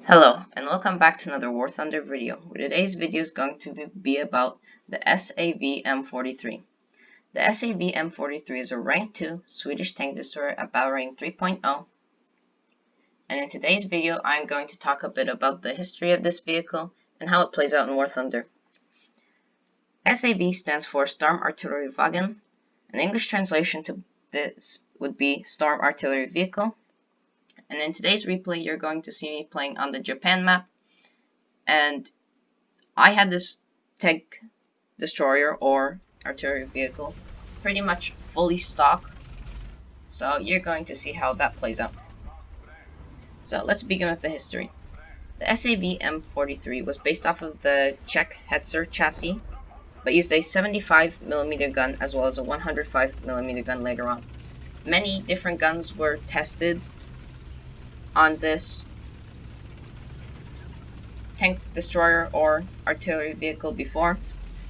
Hello, and welcome back to another War Thunder video, where today's video is going to be about the SAV M43. The SAV M43 is a Rank 2 Swedish tank destroyer at battle rank 3.0, and in today's video I'm going to talk a bit about the history of this vehicle and how it plays out in War Thunder. SAV stands for Storm Artillery Wagen. An English translation to this would be Storm Artillery Vehicle. And in today's replay, you're going to see me playing on the Japan map. And I had this tank destroyer or artillery vehicle pretty much fully stock. So you're going to see how that plays out. So let's begin with the history. The SAV M43 was based off of the Czech Hetzer chassis, but used a 75mm gun as well as a 105mm gun later on. Many different guns were tested on this tank destroyer or artillery vehicle before,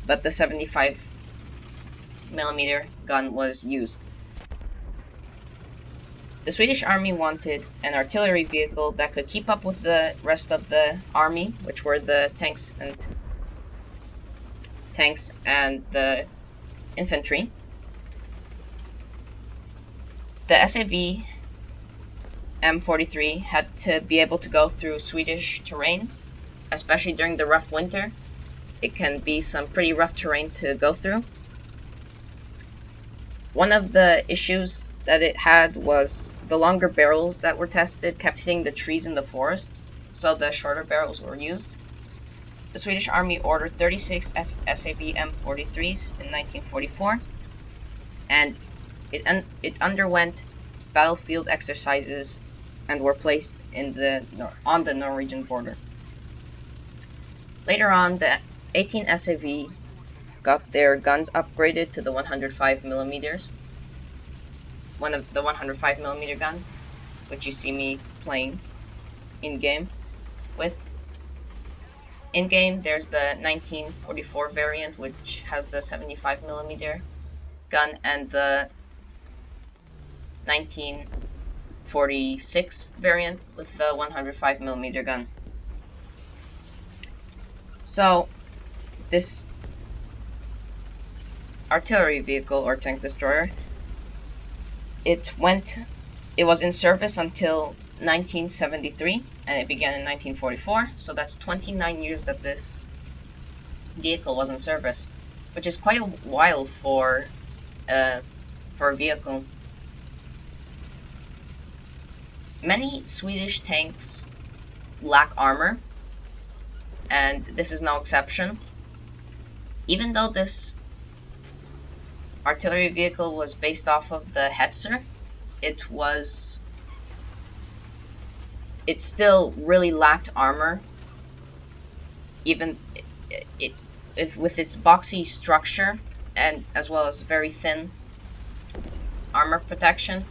but the 75mm gun was used. The Swedish army wanted an artillery vehicle that could keep up with the rest of the army, which were the tanks and the infantry. The SAV M43 had to be able to go through Swedish terrain, especially during the rough winter. It can be some pretty rough terrain to go through. One of the issues that it had was the longer barrels that were tested kept hitting the trees in the forest, so the shorter barrels were used. The Swedish army ordered 36 SAV M43s in 1944, and it underwent battlefield exercises and were placed on the Norwegian border. Later on, the 18 SAVs got their guns upgraded to the 105mm. The 105mm gun, which you see me playing in-game with. In-game, there's the 1944 variant, which has the 75mm gun, and the 1946 variant with the 105mm gun. So, this artillery vehicle or tank destroyer, it was in service until 1973, and it began in 1944. So that's 29 years that this vehicle was in service, which is quite a while for a vehicle. Many Swedish tanks lack armor, and this is no exception. Even though this artillery vehicle was based off of the Hetzer, it still really lacked armor. Even with its boxy structure and as well as very thin armor protection,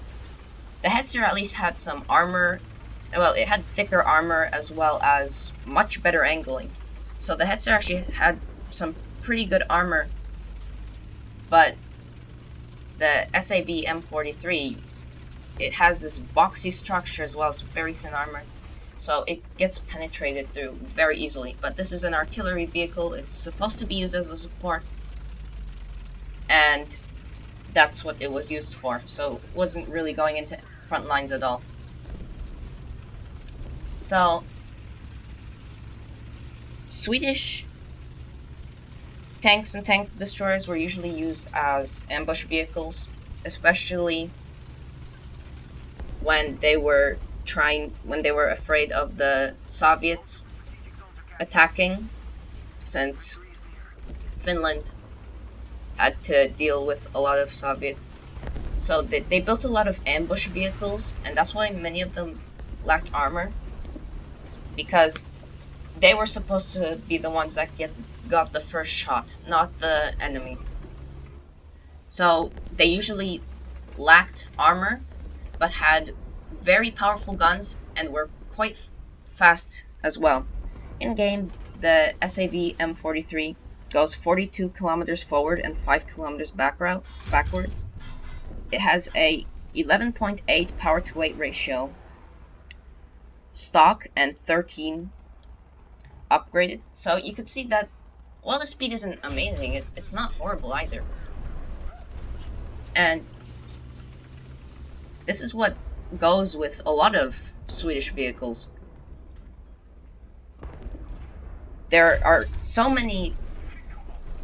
the Hetzer at least had some armor. Well, it had thicker armor as well as much better angling. So the Hetzer actually had some pretty good armor, but the SAV M43, it has this boxy structure as well as very thin armor, so it gets penetrated through very easily. But this is an artillery vehicle, it's supposed to be used as a support, and that's what it was used for, so it wasn't really going into front lines at all. So, Swedish tanks and tank destroyers were usually used as ambush vehicles, especially when they were afraid of the Soviets attacking, since Finland had to deal with a lot of Soviets. So they built a lot of ambush vehicles, and that's why many of them lacked armor, because they were supposed to be the ones that got the first shot, not the enemy. So they usually lacked armor, but had very powerful guns and were quite fast as well. In game, the SAV M43 goes 42 kilometers forward and 5 kilometers backwards. It has a 11.8 power to weight ratio, stock and 13 upgraded. So you could see that while the speed isn't amazing, it's not horrible either. And this is what goes with a lot of Swedish vehicles. There are so many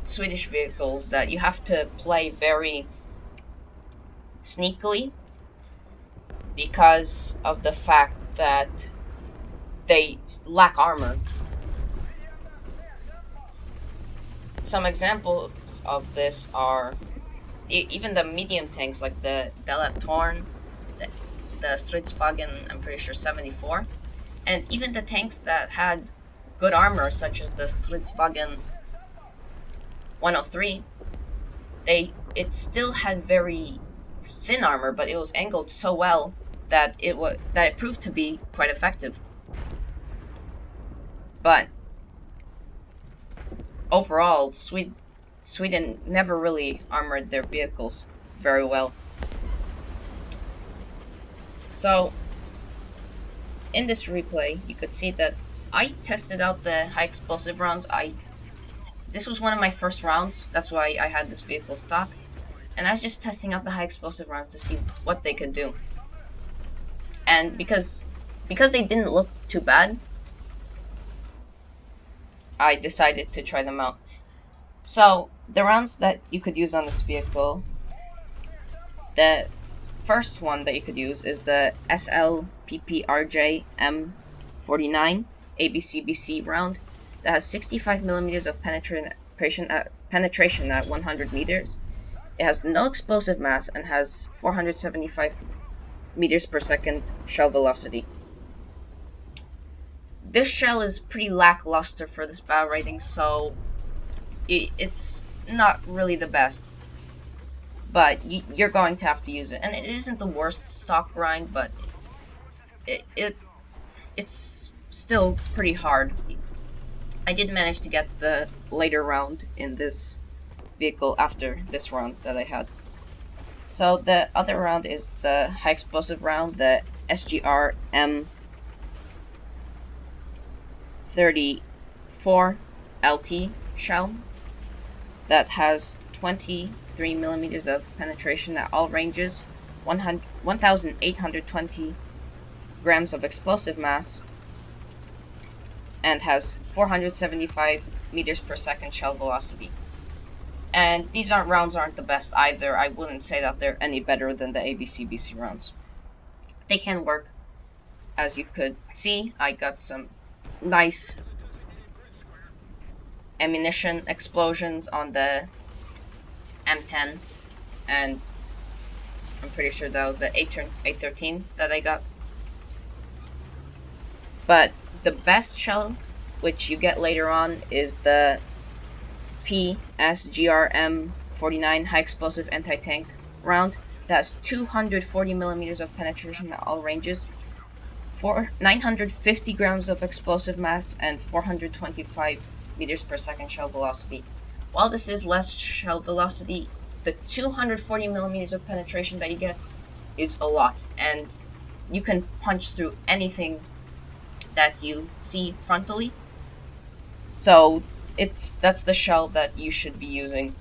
Swedish vehicles that you have to play very sneakily because of the fact that they lack armor. Some examples of this are even the medium tanks like the Delatorn, the Stridsvagn, I'm pretty sure 74, and even the tanks that had good armor such as the Stridsvagn 103, it still had very thin armor, but it was angled so well that it proved to be quite effective. But overall, Sweden never really armored their vehicles very well. So in this replay, you could see that I tested out the high explosive rounds. This was one of my first rounds, that's why I had this vehicle stock, and I was just testing out the high explosive rounds to see what they could do. And because they didn't look too bad, I decided to try them out. So the rounds that you could use on this vehicle, the first one that you could use is the SLPPRJ M49 ABCBC round that has 65 millimeters of penetration at 100 meters. It has no explosive mass and has 475 meters per second shell velocity. This shell is pretty lackluster for this battle rating, so it's not really the best. But you're going to have to use it, and it isn't the worst stock grind, but it's still pretty hard. I did manage to get the later round in this vehicle after this round that I had. So the other round is the high explosive round, the SGR M34 LT shell that has 23 millimeters of penetration at all ranges, 1,820 grams of explosive mass, and has 475 meters per second shell velocity. And these rounds aren't the best either. I wouldn't say that they're any better than the ABCBC rounds. They can work. As you could see, I got some nice ammunition explosions on the M10, and I'm pretty sure that was the A13 that I got. But the best shell, which you get later on, is the PSGRM49 high explosive anti-tank round that has 240 millimeters of penetration at all ranges, 950 grams of explosive mass, and 425 meters per second shell velocity. While this is less shell velocity, the 240 millimeters of penetration that you get is a lot, and you can punch through anything that you see frontally. So that's the shell that you should be using.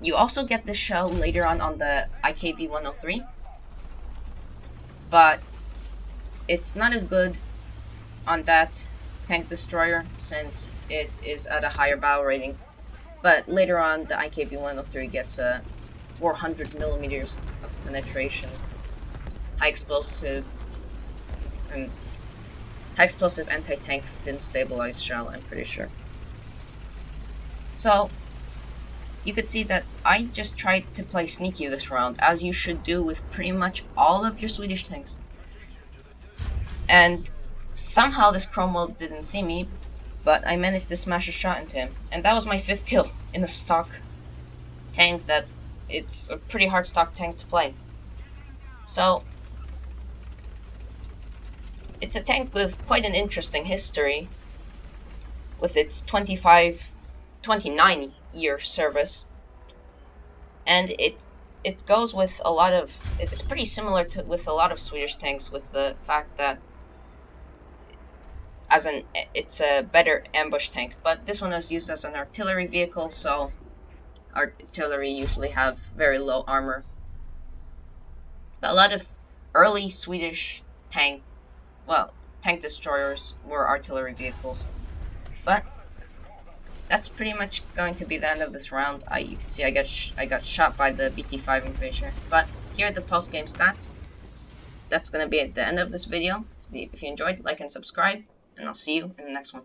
You also get this shell later on the IKV 103, but it's not as good on that tank destroyer since it is at a higher battle rating. But later on, the IKV 103 gets a 400 millimeters of penetration, high explosive anti-tank fin stabilized shell, I'm pretty sure. So you could see that I just tried to play sneaky this round, as you should do with pretty much all of your Swedish tanks. And somehow this Cromwell didn't see me, but I managed to smash a shot into him, and that was my 5th kill in a stock tank that it's a pretty hard stock tank to play. So it's a tank with quite an interesting history, with its 29-year service, and it it goes with a lot of, it's pretty similar to with a lot of Swedish tanks, with the fact that it's a better ambush tank. But this one is used as an artillery vehicle, so artillery usually have very low armor. But a lot of early Swedish tank destroyers were artillery vehicles. But that's pretty much going to be the end of this round. You can see I got shot by the BT5 invasion. But here are the post game stats. That's going to be at the end of this video. If you enjoyed, like and subscribe, and I'll see you in the next one.